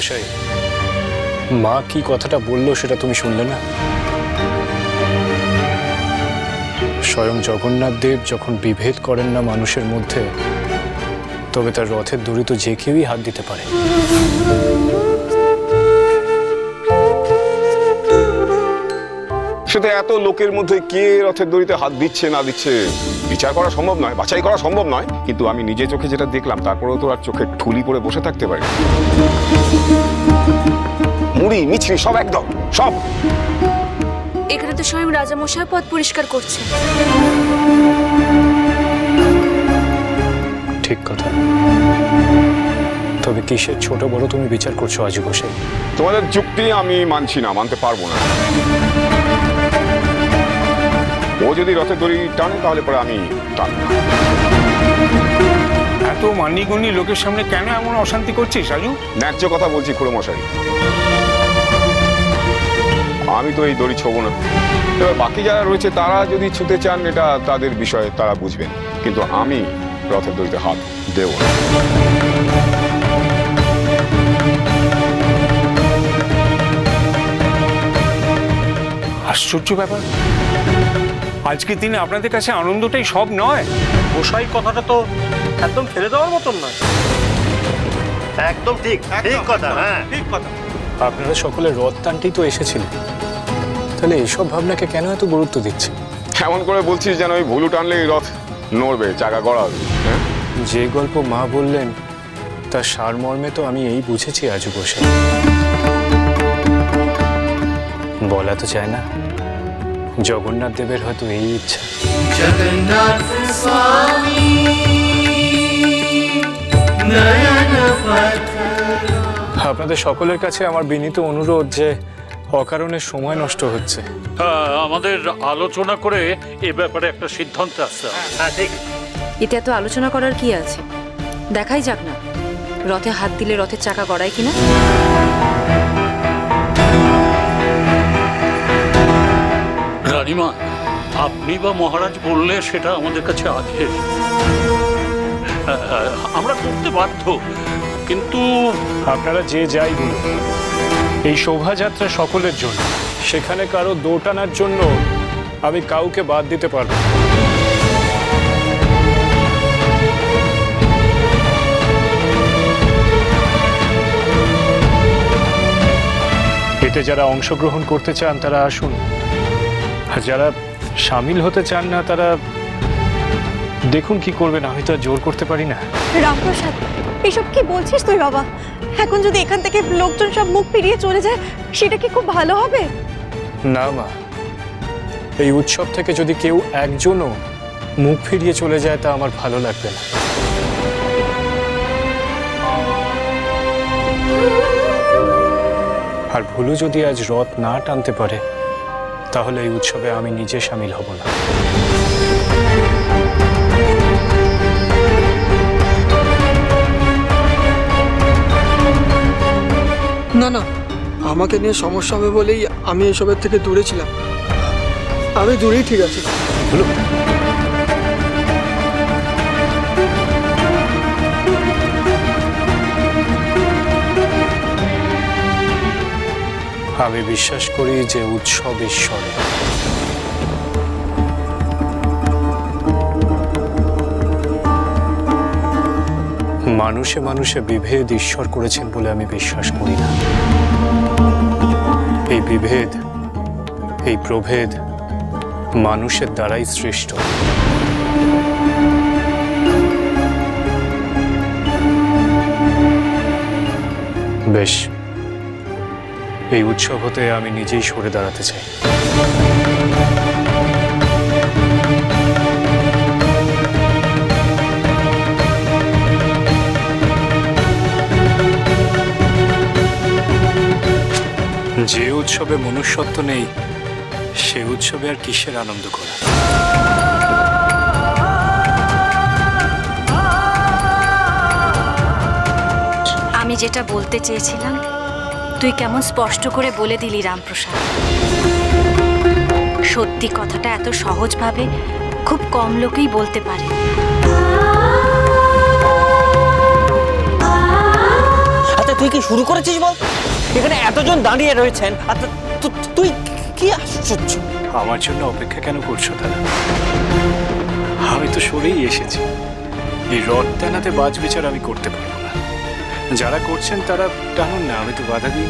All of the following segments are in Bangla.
গোসাই, মা কি কথাটা বললো সেটা তুমি শুনলে না? স্বয়ং জগন্নাথ দেব যখন বিভেদ করেন না মানুষের মধ্যে, তবে তার রথের দড়ি তো যে কেউই হাত দিতে পারে। সেটা এত লোকের মধ্যে কে রথের দড়িতে হাত দিচ্ছে না দিচ্ছে বিচার করা সম্ভব নয়, বাছাই করা সম্ভব নয়। কিন্তু আমি নিজে চোখে যেটা দেখলাম, তারপরেও তো আর চোখে ঠুলি পরে বসে থাকতে পারি। মুড়ি মিছরি সব একদম সব। এখানে তো স্বয়ং রাজামশাই পথ পরিষ্কার করছে। ঠিক কথা, তবে কিসের ছোট বড় তুমি বিচার করছো আজু গোসাই? তোমাদের যুক্তি আমি মানছি না, মানতে পারবো না। ও যদি রথের দড়ি টানে তাহলে পরে আমি টানবো। এত মানিগুণী লোকের সামনে কেন এমন অশান্তি করছিস রাজু? ন্যায্য কথা বলছি খুড়ো মশাই, আমি তো এই দড়ি ছোবো না। এবার বাকি যারা রয়েছে তারা যদি ছুতে চান, এটা তাদের বিষয়ে, তারা বুঝবেন। কিন্তু আমি রথের দড়িতে হাত দেব না। আশ্চর্য ব্যাপার, আজকের দিনে আপনাদের কাছে আনন্দটাই সব নয়? গোসাই কথাটা তো একদম ফেলে দেওয়ার মতন নয়। একদম ঠিক, ঠিক কথা। হ্যাঁ, ঠিক কথা। আপনারা সকলে রথ টানতেই তো এসেছিলেন, তাহলে এইসব ভাবনাকে কেন এত গুরুত্ব দিচ্ছে? এমন করে বলছিস যেন ওই ভুলু টানলেই রথ নড়বে, চাকা গড়া হবে। যে গল্প মা বললেন তার সারমর্মে তো আমি এই বুঝেছি আজু গোসাই। বলা তো চায় না, জগন্নাথ দেবের হয়তো এই ইচ্ছা। জগন্নাথ স্বামী নয়ন পথ। আপনাদের সকলের কাছে আমার বিনীত অনুরোধ যে অকারণে সময় নষ্ট হচ্ছে। আমাদের আলোচনা করে এ ব্যাপারে একটা সিদ্ধান্ত আসছে। হ্যাঁ ঠিক। এতে এত আলোচনা করার কি আছে? দেখাই যাক না, রথে হাত দিলে রথের চাকা গড়ায় কিনা। রানীমা, আপনি বা মহারাজ বললে সেটা আমাদের কাছে আছে, আমরা করতে বাধ্য। কিন্তু আপনারা যে যাই বলুন, এই শোভাযাত্রা সকলের জন্য, সেখানে কারো দৌটানার জন্য আমি কাউকে বাদ দিতে পারবো। এতে যারা অংশগ্রহণ করতে চান তারা আসুন, আর যারা সামিল হতে চান না তারা দেখুন কি করবেন। আমি তো জোর করতে পারি না। রামপ্রসাদ, এসব কি বলছিস তুই বাবা? এখন যদি এখান থেকে লোকজন সব মুখ ফিরিয়ে চলে যায়, সেটা কি খুব ভালো হবে? না মা, এই উৎসব থেকে যদি কেউ একজনও মুখ ফিরিয়ে চলে যায় তা আমার ভালো লাগবে না। আর ভুলু যদি আজ রথ না টানতে পারে, তাহলে এই উৎসবে আমি নিজে সামিল হব না। না না, আমাকে নিয়ে সমস্যা হবে বলেই আমি এসবের থেকে দূরে ছিলাম। আমি দূরেই ঠিক আছি। ভুলু, আমি বিশ্বাস করি যে উৎসব ঈশ্বরে। মানুষে মানুষে বিভেদ ঈশ্বর করেছেন বলে আমি বিশ্বাস করি না। এই বিভেদ, এই প্রভেদ মানুষের দ্বারাই সৃষ্ট। বেশ, এই উৎসব হতে আমি নিজেই সরে দাঁড়াতে চাই। যে উৎসবে মনুষ্যত্ব নেই, সে উৎসবে আর কিসের আনন্দ করা? আমি যেটা বলতে চেয়েছিলাম তুই কেমন স্পষ্ট করে বলে দিলি রামপ্রসাদ। সত্যি কথাটা এত সহজভাবে খুব কম লোকেই বলতে পারে। আচ্ছা তুই কি শুরু করেছিস বল? এখানে এতজন দাঁড়িয়ে রয়েছেন আর তুই কি আশ্চর্য! আমার জন্য অপেক্ষা কেন করছো তারা? আমি তো সরেই এসেছি। এই রথ টানাতে বাজ বিচার আমি করতে পারবো না। যারা করছেন তারা টানুন না, আমি তো বাধা দিই।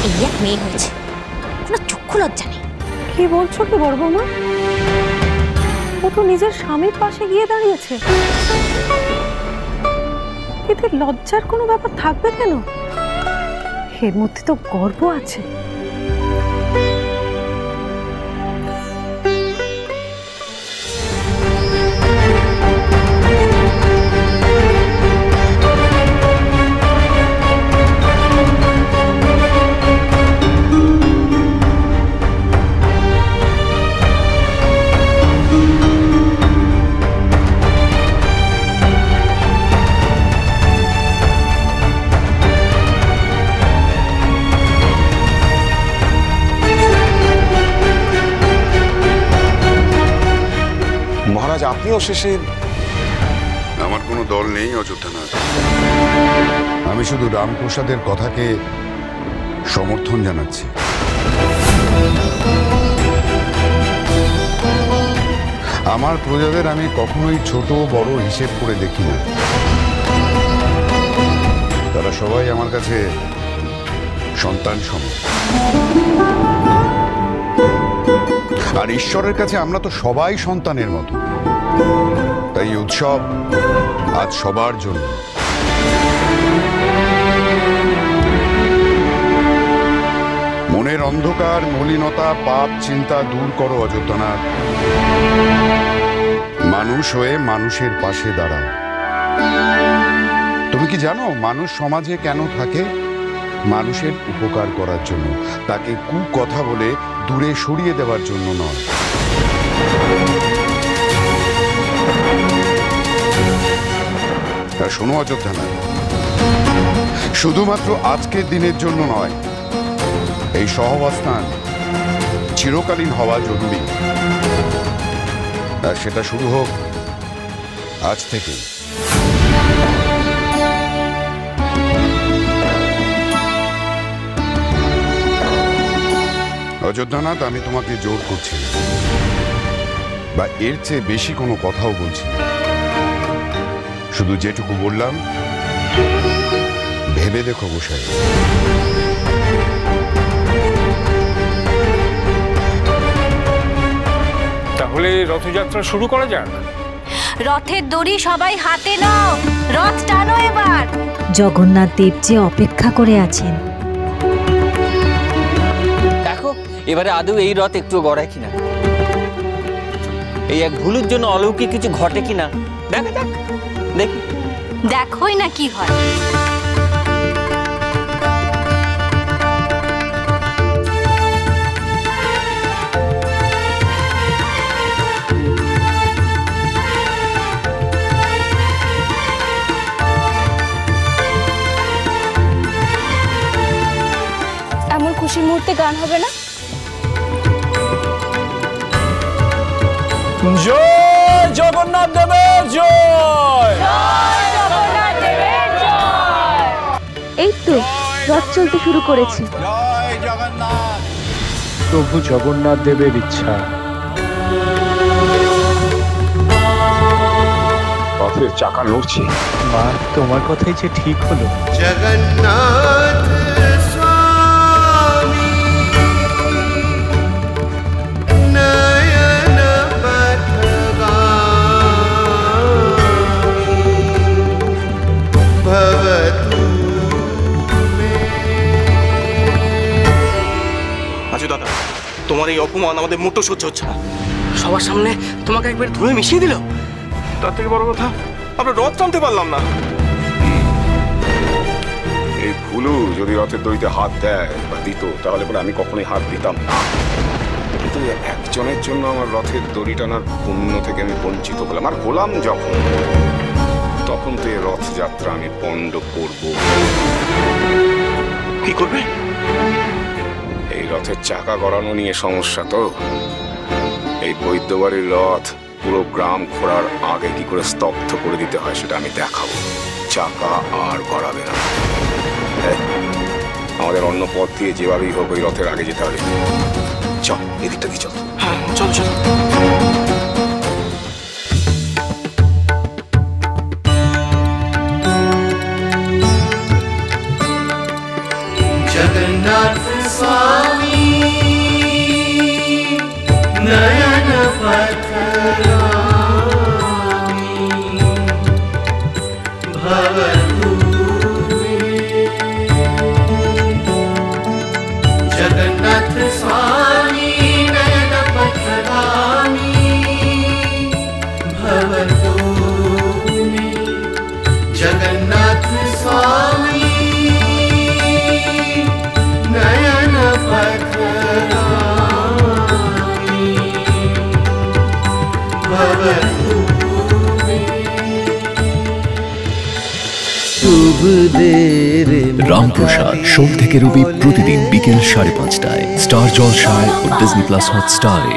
এই এক মেয়ে হয়েছে, কোনো চক্ষু লজ্জা নেই। কি বলছো কি বড় বৌমা? ও তো নিজের স্বামীর পাশে গিয়ে দাঁড়িয়েছে, এতে লজ্জার কোনো ব্যাপার থাকবে কেন? এর মধ্যে তো গর্ব আছে। মহারাজ, আপনিও শেষে। আমার কোনো দল নেই অযোধ্যানাথ। আমি শুধু রামপ্রসাদের কথাকে সমর্থন জানাচ্ছি। আমার প্রজাদের আমি কখনোই ছোট বড় হিসেব করে দেখি না। তারা সবাই আমার কাছে সন্তান সম। আর ঈশ্বরের কাছে আমরা তো সবাই সন্তানের মতো। তাই উৎসব আজ সবার জন্য। মনের অন্ধকার, মলিনতা, পাপ চিন্তা দূর করো অযোধ্যানাথ। মানুষ হয়ে মানুষের পাশে দাঁড়াও। তুমি কি জানো মানুষ সমাজে কেন থাকে? মানুষের উপকার করার জন্য, তাকে কুকথা বলে দূরে সরিয়ে দেওয়ার জন্য নয়। আর শোনো অযোধ্যানাথ, শুধুমাত্র আজকের দিনের জন্য নয়, এই সহাবস্থান চিরকালীন হওয়া জরুরি। আর সেটা শুরু হোক আজ থেকে। অযোধ্যানাথ, আমি তোমাকে জোর করছি না, বা এর চেয়ে বেশি কোনো কথাও বলছি না। শুধু যেটুকু বললাম ভেবে দেখো গোসাই। তাহলে রথযাত্রা শুরু করা যাক। রথের দড়ি সবাই হাতে নাও, রথ টানো এবার। জগন্নাথ দেব যে অপেক্ষা করে আছেন। দেখো এবারে আদৌ এই রথ একটু গড়ায় কিনা, এই এক ভুলের জন্য অলৌকিক কিছু ঘটে কিনা দেখা যাক। দেখি, দেখোই না কি হয়। এমন খুশির মুহূর্তে গান হবে না? জয় জগন্নাথ দেবের জয়। এই তো রথ চলতে শুরু করেছে। জয় জগন্নাথ। প্রভু জগন্নাথ দেবের ইচ্ছা। রথের চাকা নড়ছে। মা, তোমার কথাই যে ঠিক হলো। জগন্নাথ স্বামী নয়ন পথগামী ভবতু মে। আচ্ছা দাদা, তোমার এই অপমান আমাদের মোটো সহ্য হচ্ছে না। সবার সামনে তোমাকে একবার ধুয়ে মিশিয়ে দিল। তার থেকে বড় কথা, আমরা রথ টানতে পারলাম না। এই ভুলু যদি রথের দড়িতে হাত দেয় বা দিত, তাহলে পরে আমি কখনোই হাত দিতাম না। কিন্তু একজনের জন্য আমার রথের দড়ি টানার পুণ্য থেকে আমি বঞ্চিত হলাম। আর হলাম যখন, তখন তো এই রথযাত্রা আমি পণ্ড করব। কি করবে? এই রথের চাকা গড়ানো নিয়ে সমস্যা তো। এই বৈদ্যবাড়ির রথ পুরো গ্রাম ঘোরার আগে কি করে স্তব্ধ করে দিতে হয় সেটা আমি দেখাবো। চাকা আর গড়াবে না। আমাদের অন্য পথ দিয়ে যেভাবেই হোক ওই রথের আগে যেতে হবে। চল, এদিকটা দিয়ে চল। হ্যাঁ, চল চল। जगन्नाथ स्वामी नयन पथगामी भवतु मे। जगन्नाथ स्वामी नयन पथगामी भवतु मे। जगन्नाथ स्वामी नयन पथगामी भवतु मे। शुभ देर রামপ্রসাদ সোম থেকে রবি প্রতিদিন বিকেল 5:30টায় স্টার জলসায় ও ডিজনি প্লাস হটস্টারে।